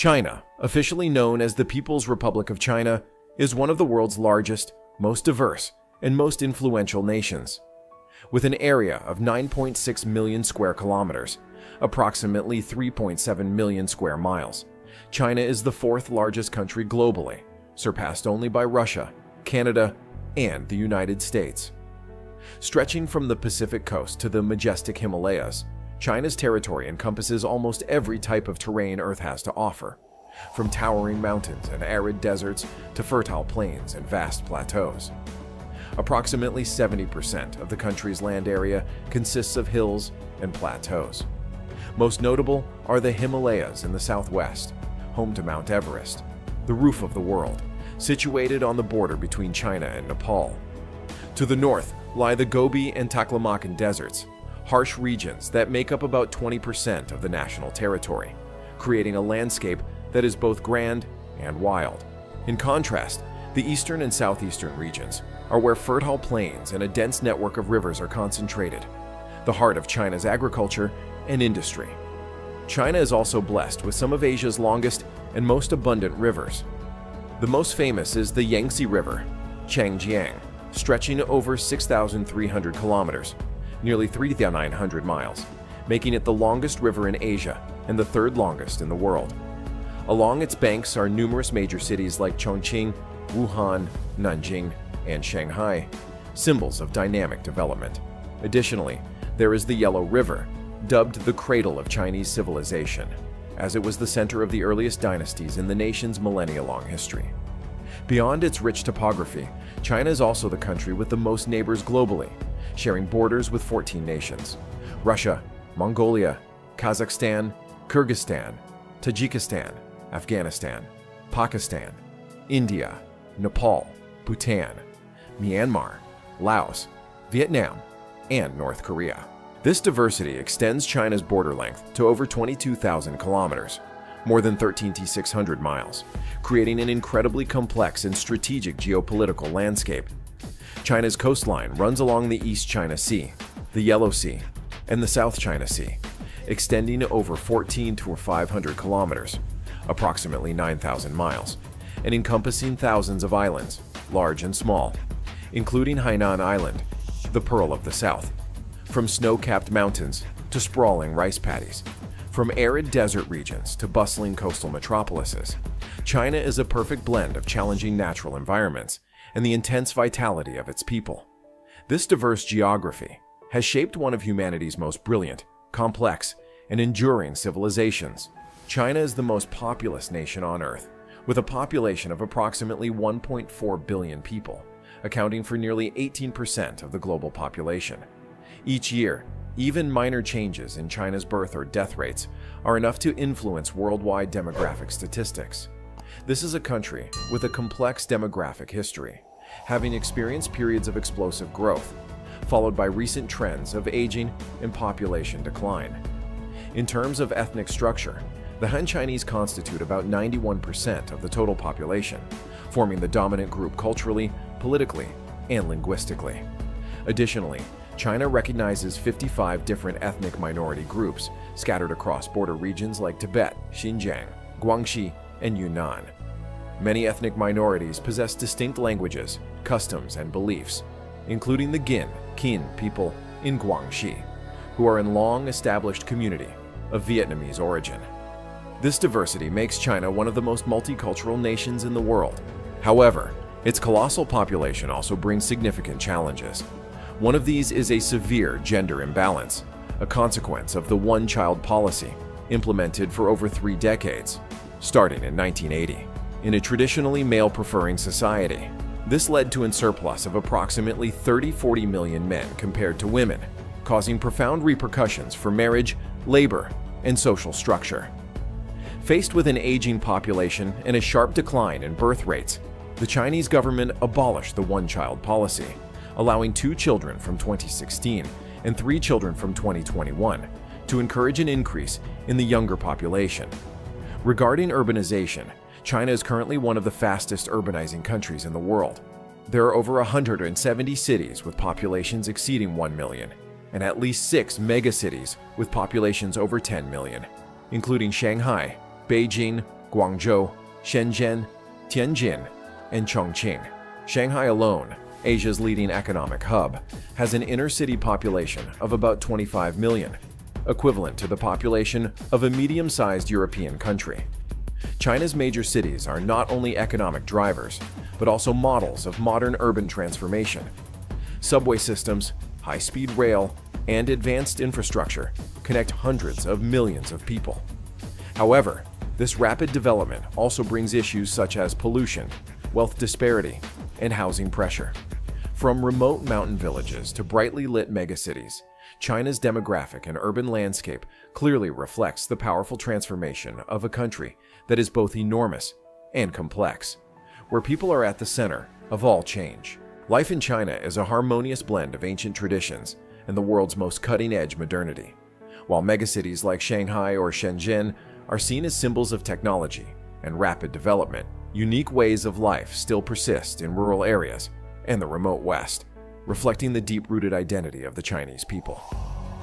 China, officially known as the People's Republic of China, is one of the world's largest, most diverse, and most influential nations. With an area of 9.6 million square kilometers, approximately 3.7 million square miles, China is the fourth largest country globally, surpassed only by Russia, Canada, and the United States. Stretching from the Pacific coast to the majestic Himalayas, China's territory encompasses almost every type of terrain Earth has to offer, from towering mountains and arid deserts to fertile plains and vast plateaus. Approximately 70% of the country's land area consists of hills and plateaus. Most notable are the Himalayas in the southwest, home to Mount Everest, the roof of the world, situated on the border between China and Nepal. To the north lie the Gobi and Taklamakan deserts, harsh regions that make up about 20% of the national territory, creating a landscape that is both grand and wild. In contrast, the eastern and southeastern regions are where fertile plains and a dense network of rivers are concentrated, the heart of China's agriculture and industry. China is also blessed with some of Asia's longest and most abundant rivers. The most famous is the Yangtze River, Zhangjiajie, stretching over 6,300 kilometers, nearly 3,900 miles, making it the longest river in Asia and the third longest in the world. Along its banks are numerous major cities like Chongqing, Wuhan, Nanjing, and Shanghai, symbols of dynamic development. Additionally, there is the Yellow River, dubbed the cradle of Chinese civilization, as it was the center of the earliest dynasties in the nation's millennia-long history. Beyond its rich topography, China is also the country with the most neighbors globally, sharing borders with 14 nations: Russia, Mongolia, Kazakhstan, Kyrgyzstan, Tajikistan, Afghanistan, Pakistan, India, Nepal, Bhutan, Myanmar, Laos, Vietnam, and North Korea. This diversity extends China's border length to over 22,000 kilometers, more than 13,600 miles, creating an incredibly complex and strategic geopolitical landscape. China's coastline runs along the East China Sea, the Yellow Sea, and the South China Sea, extending over 14 to 500 kilometers, approximately 9,000 miles, and encompassing thousands of islands, large and small, including Hainan Island, the Pearl of the South. From snow-capped mountains to sprawling rice paddies, from arid desert regions to bustling coastal metropolises, China is a perfect blend of challenging natural environments and the intense vitality of its people. This diverse geography has shaped one of humanity's most brilliant, complex, and enduring civilizations. China is the most populous nation on Earth, with a population of approximately 1.4 billion people, accounting for nearly 18% of the global population. Each year, even minor changes in China's birth or death rates are enough to influence worldwide demographic statistics. This is a country with a complex demographic history, having experienced periods of explosive growth, followed by recent trends of aging and population decline. In terms of ethnic structure, the Han Chinese constitute about 91% of the total population, forming the dominant group culturally, politically, and linguistically. Additionally, China recognizes 55 different ethnic minority groups scattered across border regions like Tibet, Xinjiang, Guangxi, and Yunnan. Many ethnic minorities possess distinct languages, customs, and beliefs, including the Kin people in Guangxi, who are in long-established community of Vietnamese origin. This diversity makes China one of the most multicultural nations in the world. However, its colossal population also brings significant challenges. One of these is a severe gender imbalance, a consequence of the one-child policy implemented for over 3 decades, starting in 1980. In a traditionally male-preferring society, this led to a surplus of approximately 30-40 million men compared to women, causing profound repercussions for marriage, labor, and social structure. Faced with an aging population and a sharp decline in birth rates, the Chinese government abolished the one-child policy, allowing 2 children from 2016 and 3 children from 2021 to encourage an increase in the younger population. Regarding urbanization, China is currently one of the fastest urbanizing countries in the world. There are over 170 cities with populations exceeding 1 million, and at least 6 megacities with populations over 10 million, including Shanghai, Beijing, Guangzhou, Shenzhen, Tianjin, and Chongqing. Shanghai alone, Asia's leading economic hub, has an inner-city population of about 25 million, equivalent to the population of a medium-sized European country. China's major cities are not only economic drivers, but also models of modern urban transformation. Subway systems, high-speed rail, and advanced infrastructure connect hundreds of millions of people. However, this rapid development also brings issues such as pollution, wealth disparity, and housing pressure. From remote mountain villages to brightly lit megacities, China's demographic and urban landscape clearly reflects the powerful transformation of a country that is both enormous and complex, where people are at the center of all change. Life in China is a harmonious blend of ancient traditions and the world's most cutting-edge modernity. While megacities like Shanghai or Shenzhen are seen as symbols of technology and rapid development, unique ways of life still persist in rural areas and the remote West, reflecting the deep-rooted identity of the Chinese people.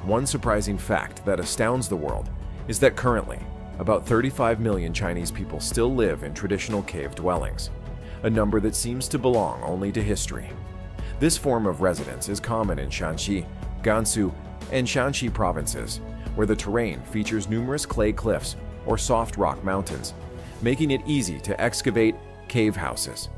One surprising fact that astounds the world is that currently, about 35 million Chinese people still live in traditional cave dwellings, a number that seems to belong only to history. This form of residence is common in Shanxi, Gansu, and Shanxi provinces, where the terrain features numerous clay cliffs or soft rock mountains, making it easy to excavate cave houses.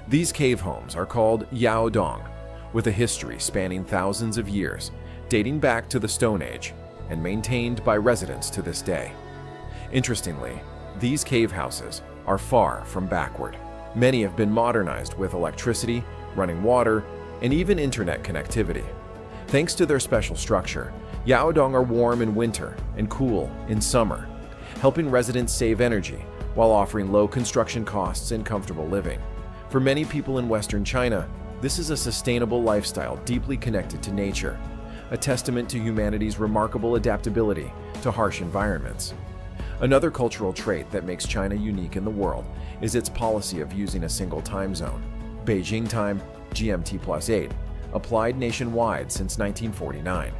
These cave homes are called yaodong, with a history spanning thousands of years, dating back to the Stone Age, and maintained by residents to this day. Interestingly, these cave houses are far from backward. Many have been modernized with electricity, running water, and even internet connectivity. Thanks to their special structure, yaodong are warm in winter and cool in summer, helping residents save energy while offering low construction costs and comfortable living. For many people in Western China, this is a sustainable lifestyle deeply connected to nature, a testament to humanity's remarkable adaptability to harsh environments. Another cultural trait that makes China unique in the world is its policy of using a single time zone, Beijing time, GMT+8, applied nationwide since 1949.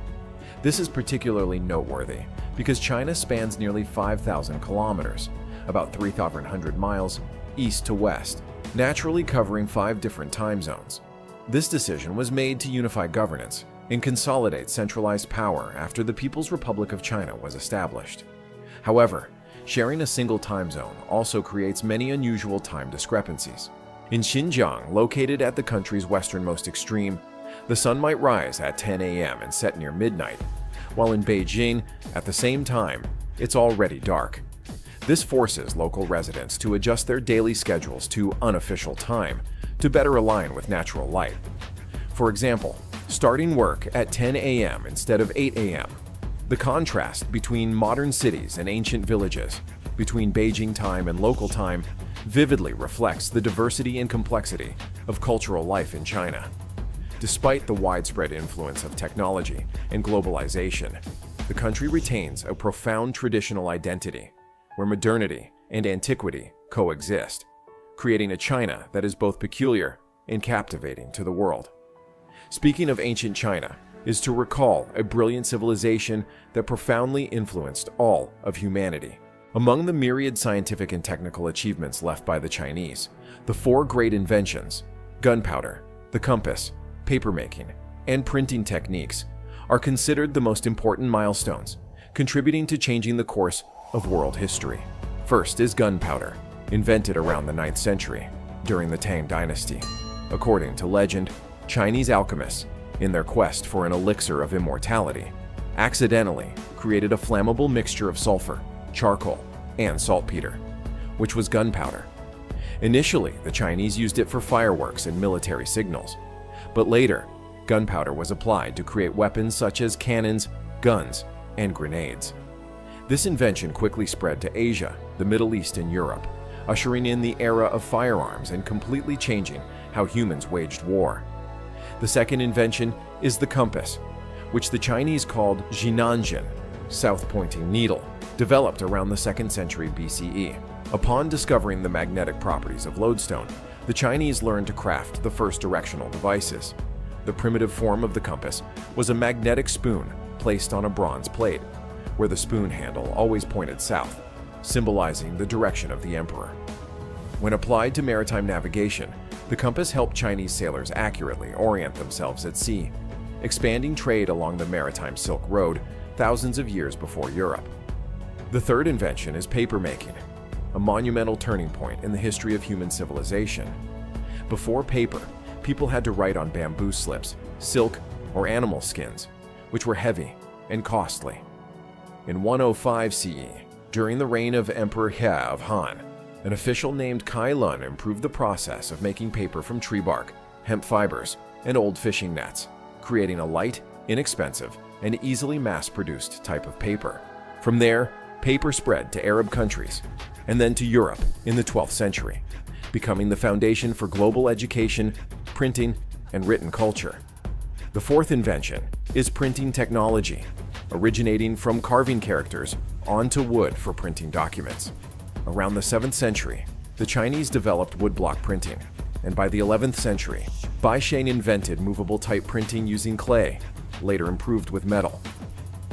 This is particularly noteworthy because China spans nearly 5,000 kilometers, about 3,100 miles, east to west, naturally covering 5 different time zones. This decision was made to unify governance and consolidate centralized power after the People's Republic of China was established. However, sharing a single time zone also creates many unusual time discrepancies. In Xinjiang, located at the country's westernmost extreme, the sun might rise at 10 a.m. and set near midnight, while in Beijing, at the same time, it's already dark. This forces local residents to adjust their daily schedules to unofficial time to better align with natural light. For example, starting work at 10 a.m. instead of 8 a.m. The contrast between modern cities and ancient villages, between Beijing time and local time, vividly reflects the diversity and complexity of cultural life in China. Despite the widespread influence of technology and globalization, the country retains a profound traditional identity, where modernity and antiquity coexist, creating a China that is both peculiar and captivating to the world. Speaking of ancient China is to recall a brilliant civilization that profoundly influenced all of humanity. Among the myriad scientific and technical achievements left by the Chinese, the 4 great inventions, gunpowder, the compass, papermaking, and printing techniques, are considered the most important milestones, contributing to changing the course of world history. First is gunpowder, invented around the 9th century, during the Tang Dynasty. According to legend, Chinese alchemists, in their quest for an elixir of immortality, accidentally created a flammable mixture of sulfur, charcoal, and saltpeter, which was gunpowder. Initially, the Chinese used it for fireworks and military signals, but later, gunpowder was applied to create weapons such as cannons, guns, and grenades. This invention quickly spread to Asia, the Middle East, and Europe, ushering in the era of firearms and completely changing how humans waged war. The second invention is the compass, which the Chinese called Jinanjin, south-pointing needle, developed around the 2nd century BCE. Upon discovering the magnetic properties of lodestone, the Chinese learned to craft the first directional devices. The primitive form of the compass was a magnetic spoon placed on a bronze plate, where the spoon handle always pointed south, symbolizing the direction of the emperor. When applied to maritime navigation, the compass helped Chinese sailors accurately orient themselves at sea, expanding trade along the maritime Silk Road thousands of years before Europe. The third invention is papermaking, a monumental turning point in the history of human civilization. Before paper, people had to write on bamboo slips, silk, or animal skins, which were heavy and costly. In 105 CE, during the reign of Emperor He of Han, an official named Kai Lun improved the process of making paper from tree bark, hemp fibers, and old fishing nets, creating a light, inexpensive, and easily mass-produced type of paper. From there, paper spread to Arab countries, and then to Europe in the 12th century, becoming the foundation for global education, printing, and written culture. The fourth invention is printing technology, originating from carving characters onto wood for printing documents. Around the 7th century, the Chinese developed woodblock printing, and by the 11th century, Beijing invented movable type printing using clay, later improved with metal.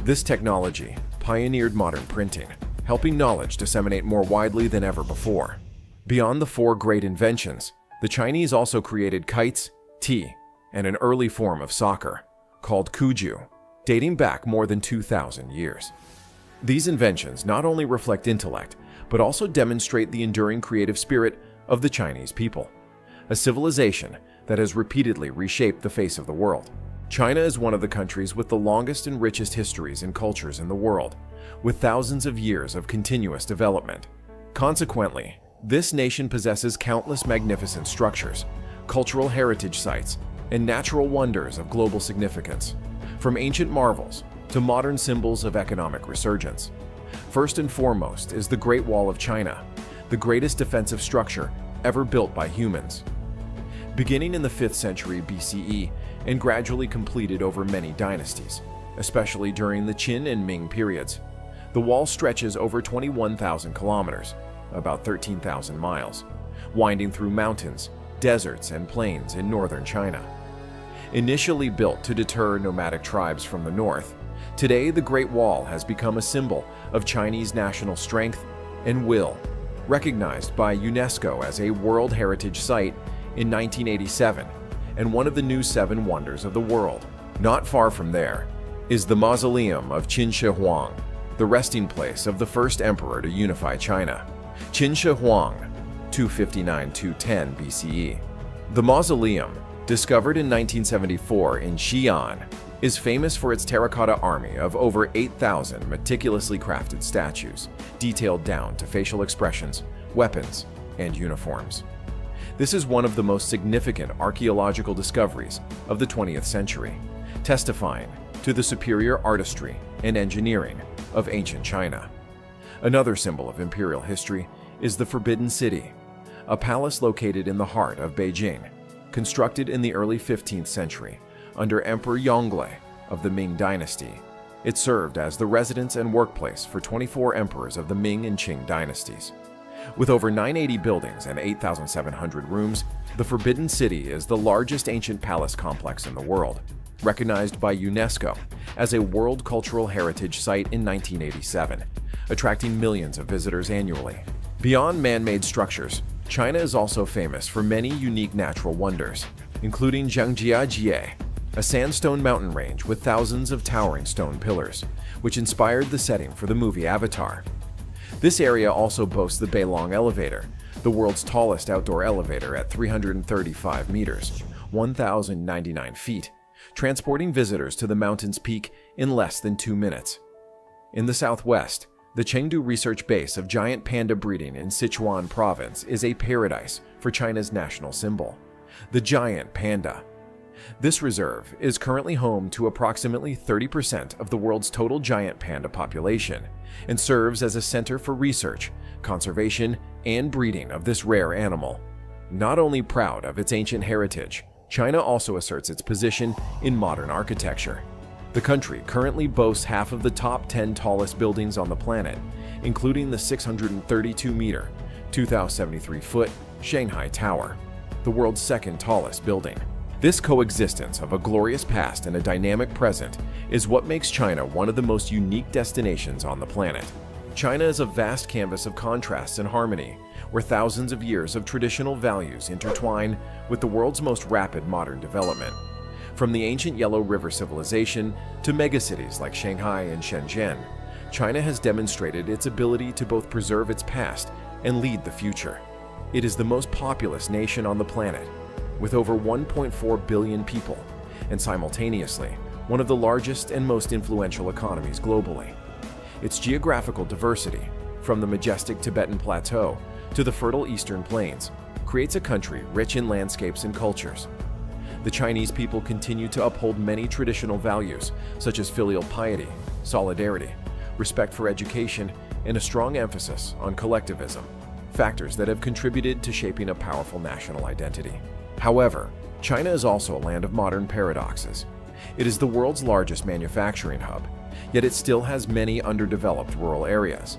This technology pioneered modern printing, helping knowledge disseminate more widely than ever before. Beyond the four great inventions, the Chinese also created kites, tea, and an early form of soccer, called kuju, dating back more than 2,000 years. These inventions not only reflect intellect, but also demonstrate the enduring creative spirit of the Chinese people, a civilization that has repeatedly reshaped the face of the world. China is one of the countries with the longest and richest histories and cultures in the world, with thousands of years of continuous development. Consequently, this nation possesses countless magnificent structures, cultural heritage sites, and natural wonders of global significance, from ancient marvels to modern symbols of economic resurgence. First and foremost is the Great Wall of China, the greatest defensive structure ever built by humans. Beginning in the 5th century BCE and gradually completed over many dynasties, especially during the Qin and Ming periods, the wall stretches over 21,000 kilometers, about 13,000 miles, winding through mountains, deserts, and plains in northern China. Initially built to deter nomadic tribes from the north, today the Great Wall has become a symbol of Chinese national strength and will, recognized by UNESCO as a World Heritage Site in 1987 and one of the new 7 wonders of the world. Not far from there is the mausoleum of Qin Shi Huang, the resting place of the first emperor to unify China, Qin Shi Huang, 259–210 BCE. The mausoleum, discovered in 1974 in Xi'an, is famous for its terracotta army of over 8,000 meticulously crafted statues, detailed down to facial expressions, weapons, and uniforms. This is one of the most significant archaeological discoveries of the 20th century, testifying to the superior artistry and engineering of ancient China. Another symbol of imperial history is the Forbidden City, a palace located in the heart of Beijing, constructed in the early 15th century under Emperor Yongle of the Ming Dynasty. It served as the residence and workplace for 24 emperors of the Ming and Qing dynasties. With over 980 buildings and 8,700 rooms, the Forbidden City is the largest ancient palace complex in the world, recognized by UNESCO as a World Cultural Heritage Site in 1987, attracting millions of visitors annually. Beyond man-made structures, China is also famous for many unique natural wonders, including Zhangjiajie, a sandstone mountain range with thousands of towering stone pillars, which inspired the setting for the movie Avatar. This area also boasts the Beilong Elevator, the world's tallest outdoor elevator at 335 meters, 1,099 feet, transporting visitors to the mountain's peak in less than 2 minutes. In the southwest, the Chengdu Research Base of giant panda breeding in Sichuan province is a paradise for China's national symbol, the giant panda. This reserve is currently home to approximately 30% of the world's total giant panda population and serves as a center for research, conservation, and breeding of this rare animal. Not only proud of its ancient heritage, China also asserts its position in modern architecture. The country currently boasts half of the top 10 tallest buildings on the planet, including the 632-meter, 2,073-foot Shanghai Tower, the world's second tallest building. This coexistence of a glorious past and a dynamic present is what makes China one of the most unique destinations on the planet. China is a vast canvas of contrasts and harmony, where thousands of years of traditional values intertwine with the world's most rapid modern development. From the ancient Yellow River civilization to megacities like Shanghai and Shenzhen, China has demonstrated its ability to both preserve its past and lead the future. It is the most populous nation on the planet, with over 1.4 billion people, and simultaneously one of the largest and most influential economies globally. Its geographical diversity, from the majestic Tibetan Plateau to the fertile Eastern Plains, creates a country rich in landscapes and cultures. The Chinese people continue to uphold many traditional values, such as filial piety, solidarity, respect for education, and a strong emphasis on collectivism, factors that have contributed to shaping a powerful national identity. However, China is also a land of modern paradoxes. It is the world's largest manufacturing hub, yet it still has many underdeveloped rural areas.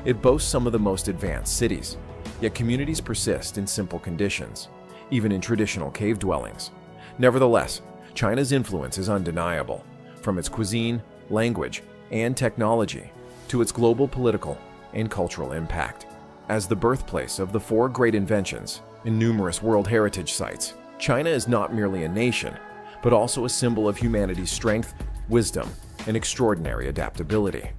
It boasts some of the most advanced cities, yet communities persist in simple conditions, even in traditional cave dwellings. Nevertheless, China's influence is undeniable, from its cuisine, language, and technology to its global political and cultural impact. As the birthplace of the four great inventions and numerous World Heritage Sites, China is not merely a nation, but also a symbol of humanity's strength, wisdom, and extraordinary adaptability.